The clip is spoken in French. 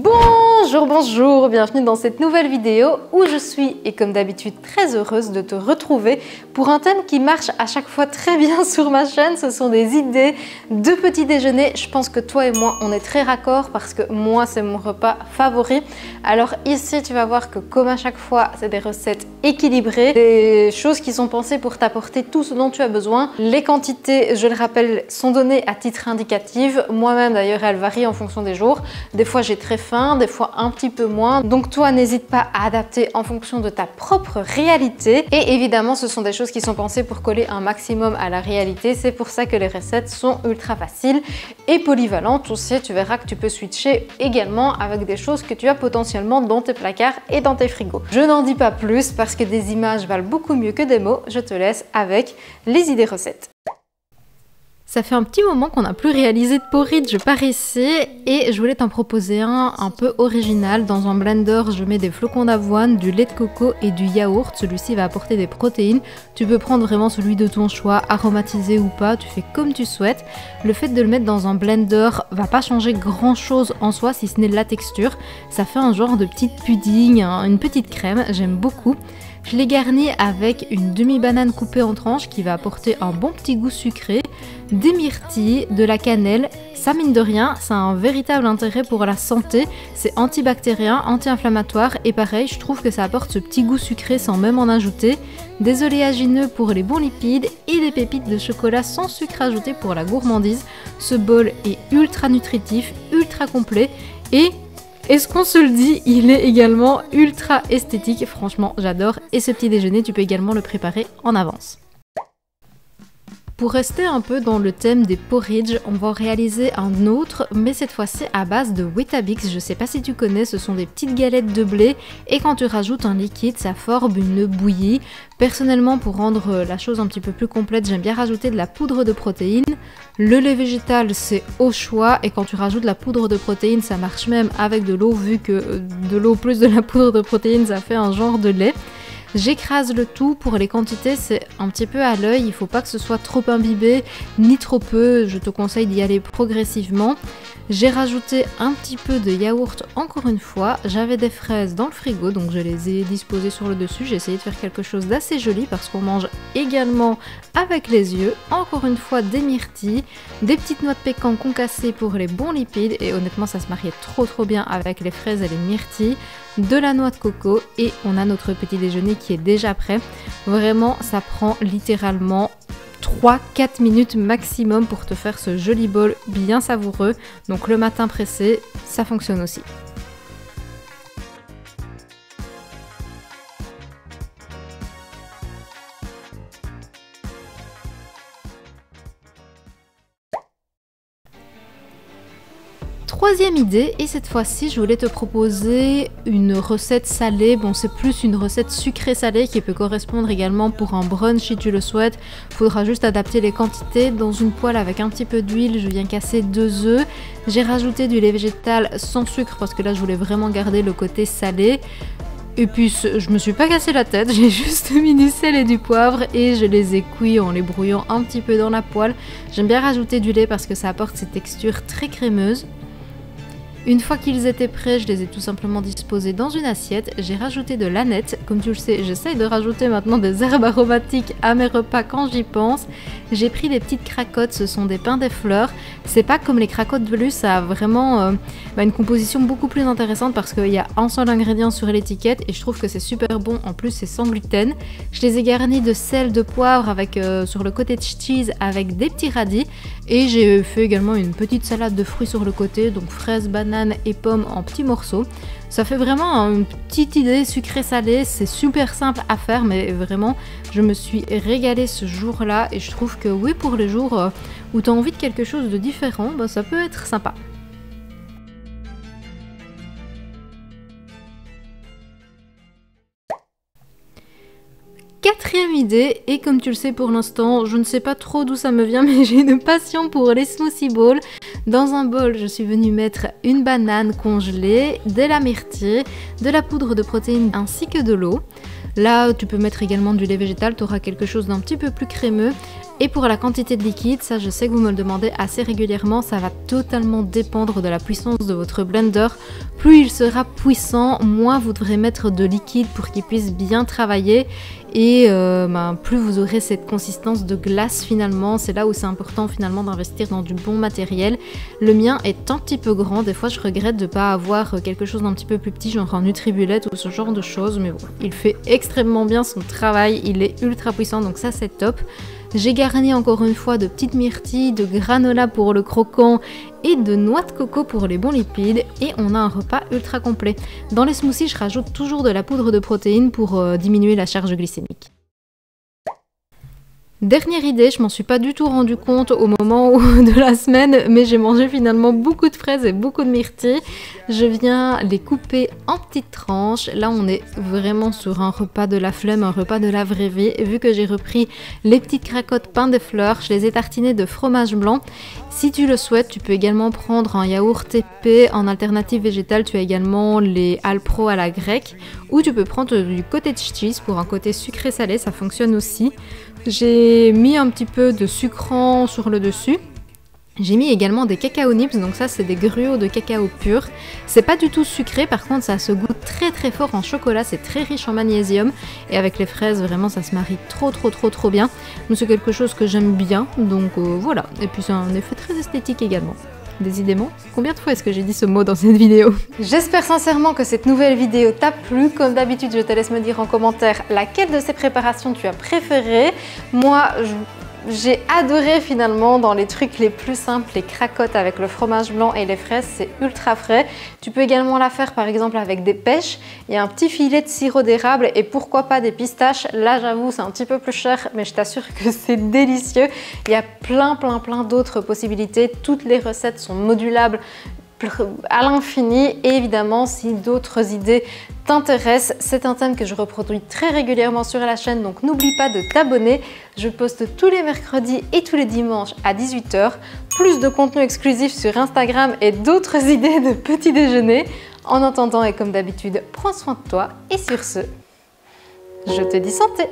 Bonjour, bonjour, bienvenue dans cette nouvelle vidéo où je suis, et comme d'habitude, très heureuse de te retrouver pour un thème qui marche à chaque fois très bien sur ma chaîne. Ce sont des idées de petit déjeuner. Je pense que toi et moi, on est très raccord parce que moi, c'est mon repas favori. Alors ici, tu vas voir que comme à chaque fois, c'est des recettes équilibrées, des choses qui sont pensées pour t'apporter tout ce dont tu as besoin. Les quantités, je le rappelle, sont données à titre indicatif. Moi-même, d'ailleurs, elles varient en fonction des jours. Des fois, j'ai très faim, des fois un petit peu moins. Donc toi, n'hésite pas à adapter en fonction de ta propre réalité. Et évidemment, ce sont des choses qui sont pensées pour coller un maximum à la réalité. C'est pour ça que les recettes sont ultra faciles et polyvalentes. Aussi, tu verras que tu peux switcher également avec des choses que tu as potentiellement dans tes placards et dans tes frigos. Je n'en dis pas plus parce que des images valent beaucoup mieux que des mots. Je te laisse avec les idées recettes. Ça fait un petit moment qu'on n'a plus réalisé de porridge par ici et je voulais t'en proposer un peu original. Dans un blender, je mets des flocons d'avoine, du lait de coco et du yaourt. Celui-ci va apporter des protéines. Tu peux prendre vraiment celui de ton choix, aromatisé ou pas, tu fais comme tu souhaites. Le fait de le mettre dans un blender va pas changer grand chose en soi si ce n'est la texture. Ça fait un genre de petite pudding, une petite crème, j'aime beaucoup. Je l'ai garni avec une demi-banane coupée en tranches qui va apporter un bon petit goût sucré, des myrtilles, de la cannelle. Ça, mine de rien, ça a un véritable intérêt pour la santé. C'est antibactérien, anti-inflammatoire et pareil, je trouve que ça apporte ce petit goût sucré sans même en ajouter. Des oléagineux pour les bons lipides et des pépites de chocolat sans sucre ajouté pour la gourmandise. Ce bol est ultra nutritif, ultra complet et... est-ce qu'on se le dit, il est également ultra esthétique, franchement j'adore. Et ce petit déjeuner, tu peux également le préparer en avance. Pour rester un peu dans le thème des porridge, on va en réaliser un autre, mais cette fois-ci à base de Weetabix. Je sais pas si tu connais, ce sont des petites galettes de blé et quand tu rajoutes un liquide, ça forme une bouillie. Personnellement, pour rendre la chose un petit peu plus complète, j'aime bien rajouter de la poudre de protéines. Le lait végétal, c'est au choix et quand tu rajoutes la poudre de protéines, ça marche même avec de l'eau vu que de l'eau plus de la poudre de protéines, ça fait un genre de lait. J'écrase le tout. Pour les quantités, c'est un petit peu à l'œil, il ne faut pas que ce soit trop imbibé ni trop peu, je te conseille d'y aller progressivement. J'ai rajouté un petit peu de yaourt encore une fois, j'avais des fraises dans le frigo donc je les ai disposées sur le dessus, j'ai essayé de faire quelque chose d'assez joli parce qu'on mange également avec les yeux. Encore une fois des myrtilles, des petites noix de pécan concassées pour les bons lipides et honnêtement ça se mariait trop bien avec les fraises et les myrtilles. De la noix de coco et on a notre petit déjeuner qui est déjà prêt. Vraiment ça prend littéralement 3-4 minutes maximum pour te faire ce joli bol bien savoureux. Donc le matin pressé, ça fonctionne aussi. Troisième idée, et cette fois-ci je voulais te proposer une recette salée. Bon, c'est plus une recette sucrée-salée qui peut correspondre également pour un brunch si tu le souhaites. Faudra juste adapter les quantités. Dans une poêle avec un petit peu d'huile, je viens casser 2 œufs. J'ai rajouté du lait végétal sans sucre parce que là je voulais vraiment garder le côté salé. Et puis je me suis pas cassé la tête, j'ai juste mis du sel et du poivre et je les ai cuits en les brouillant un petit peu dans la poêle. J'aime bien rajouter du lait parce que ça apporte cette texture très crémeuse. Une fois qu'ils étaient prêts, je les ai tout simplement disposés dans une assiette. J'ai rajouté de l'aneth. Comme tu le sais, j'essaye de rajouter maintenant des herbes aromatiques à mes repas quand j'y pense. J'ai pris des petites cracottes, ce sont des pains des fleurs. C'est pas comme les cracottes de luxe, ça a vraiment une composition beaucoup plus intéressante parce qu'il y a un seul ingrédient sur l'étiquette et je trouve que c'est super bon. En plus, c'est sans gluten. Je les ai garnis de sel, de poivre avec sur le côté de cheese avec des petits radis. Et j'ai fait également une petite salade de fruits sur le côté, donc fraises, bananes et pommes en petits morceaux. Ça fait vraiment une petite idée sucrée-salée, c'est super simple à faire mais vraiment je me suis régalée ce jour-là et je trouve que oui, pour les jours où tu as envie de quelque chose de différent, ça peut être sympa. Quatrième idée, et comme tu le sais pour l'instant, je ne sais pas trop d'où ça me vient, mais j'ai une passion pour les smoothie bowls. Dans un bol, je suis venue mettre une banane congelée, de la myrtille, de la poudre de protéines ainsi que de l'eau. Là, tu peux mettre également du lait végétal, tu auras quelque chose d'un petit peu plus crémeux. Et pour la quantité de liquide, ça je sais que vous me le demandez assez régulièrement, ça va totalement dépendre de la puissance de votre blender. Plus il sera puissant, moins vous devrez mettre de liquide pour qu'il puisse bien travailler. Et plus vous aurez cette consistance de glace finalement. C'est là où c'est important finalement d'investir dans du bon matériel. Le mien est un petit peu grand, des fois je regrette de ne pas avoir quelque chose d'un petit peu plus petit, genre un Nutribullet ou ce genre de choses, mais bon, il fait extrêmement bien son travail, il est ultra puissant, donc ça c'est top. J'ai garni encore une fois de petites myrtilles, de granola pour le croquant et de noix de coco pour les bons lipides, et on a un repas ultra complet. Dans les smoothies, je rajoute toujours de la poudre de protéines pour diminuer la charge glycémique. Dernière idée, je m'en suis pas du tout rendu compte au moment de la semaine, mais j'ai mangé finalement beaucoup de fraises et beaucoup de myrtilles. Je viens les couper en petites tranches. Là, on est vraiment sur un repas de la flemme, un repas de la vraie vie. Vu que j'ai repris les petites cracottes pain de fleurs, je les ai tartinées de fromage blanc. Si tu le souhaites, tu peux également prendre un yaourt épais. En alternative végétale, tu as également les Alpro à la grecque, ou tu peux prendre du cottage cheese pour un côté sucré-salé, ça fonctionne aussi. J'ai mis un petit peu de sucrant sur le dessus. J'ai mis également des cacao nips, donc ça c'est des gruaux de cacao pur. C'est pas du tout sucré, par contre ça a ce goût très très fort en chocolat, c'est très riche en magnésium. Et avec les fraises, vraiment ça se marie trop bien. Donc c'est quelque chose que j'aime bien, donc voilà. Et puis c'est un effet très esthétique également. Décidément, combien de fois est-ce que j'ai dit ce mot dans cette vidéo? J'espère sincèrement que cette nouvelle vidéo t'a plu. Comme d'habitude, je te laisse me dire en commentaire laquelle de ces préparations tu as préférée. Moi, j'ai adoré finalement dans les trucs les plus simples, les cracottes avec le fromage blanc et les fraises, c'est ultra frais. Tu peux également la faire par exemple avec des pêches. Il y a un petit filet de sirop d'érable et pourquoi pas des pistaches. Là j'avoue c'est un petit peu plus cher, mais je t'assure que c'est délicieux. Il y a plein d'autres possibilités. Toutes les recettes sont modulables à l'infini, et évidemment si d'autres idées t'intéressent, c'est un thème que je reproduis très régulièrement sur la chaîne, donc n'oublie pas de t'abonner. Je poste tous les mercredis et tous les dimanches à 18 h, plus de contenu exclusif sur Instagram et d'autres idées de petit déjeuner. En attendant et comme d'habitude, prends soin de toi, et sur ce, je te dis santé!